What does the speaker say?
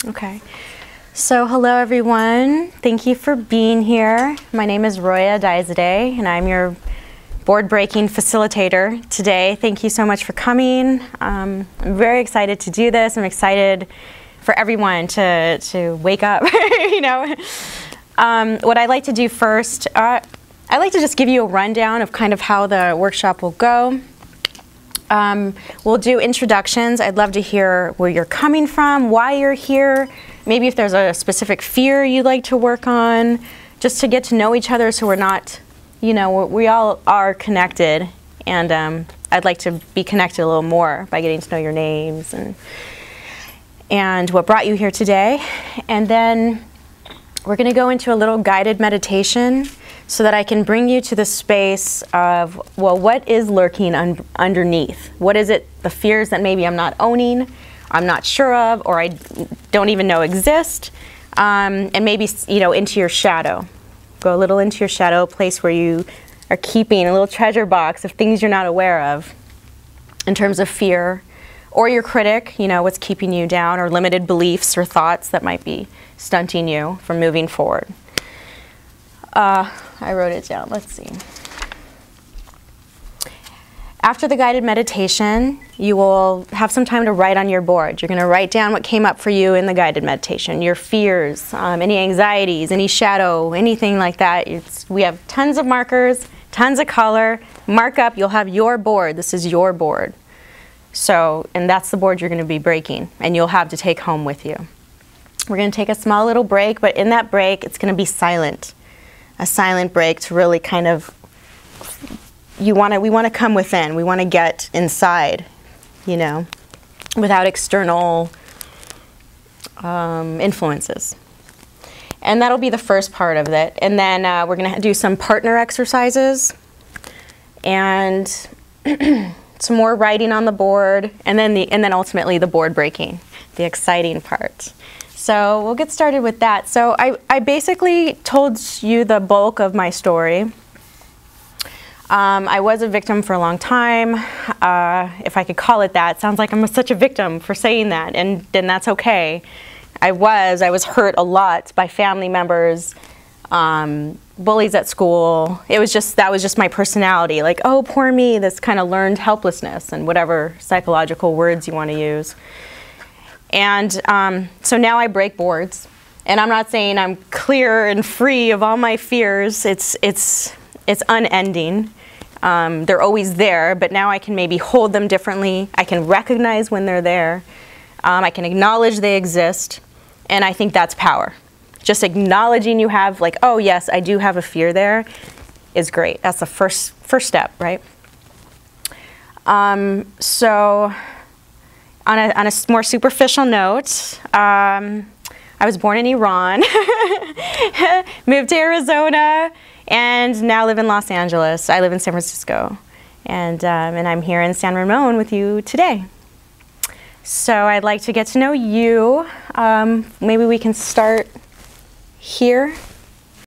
Okay. So hello everyone. Thank you for being here. My name is Roya Daizadeh and I'm your board-breaking facilitator today. Thank you so much for coming. I'm very excited to do this. I'm excited for everyone to wake up, you know. What I'd like to do first, I'd like to just give you a rundown of kind of how the workshop will go. We'll do introductions. I'd love to hear where you're coming from, why you're here, maybe if there's a specific fear you'd like to work on, just to get to know each other so we're not, you know, we all are connected, and I'd like to be connected a little more by getting to know your names and what brought you here today. And then we're going to go into a little guided meditation so that I can bring you to the space of, well, what is lurking underneath? What is it, the fears that maybe I'm not owning, I'm not sure of, or I don't even know exist, and maybe, you know, into your shadow. Go a little into your shadow, a place where you are keeping a little treasure box of things you're not aware of in terms of fear, or your critic, you know, what's keeping you down, or limited beliefs or thoughts that might be stunting you from moving forward. I wrote it down. Let's see. After the guided meditation, you will have some time to write on your board. You're going to write down what came up for you in the guided meditation, your fears, any anxieties, any shadow, anything like that. We have tons of markers, tons of color. Mark up. You'll have your board. This is your board. So, and that's the board you're going to be breaking, and you'll have to take home with you. We're going to take a small little break, but in that break, it's going to be silent. A silent break to really kind of, we want to come within. We want to get inside, you know, without external influences. And that'll be the first part of it. And then we're going to do some partner exercises and some more writing on the board, and then ultimately the board breaking, the exciting part. So we'll get started with that. So I basically told you the bulk of my story. I was a victim for a long time, if I could call it that. It sounds like I'm such a victim for saying that, and then that's okay. I was hurt a lot by family members, bullies at school. That was just my personality, like, oh, poor me, this kind of learned helplessness and whatever psychological words you want to use. And so now I break boards, and I'm not saying I'm clear and free of all my fears. It's unending. They're always there, but now I can maybe hold them differently. I can recognize when they're there. I can acknowledge they exist, and I think that's power. Just acknowledging you have, like, oh yes, I do have a fear there, is great. That's the first step, right? So on a more superficial note, I was born in Iran, moved to Arizona, and now live in Los Angeles. I live in San Francisco, and I'm here in San Ramon with you today. So I'd like to get to know you. Maybe we can start here.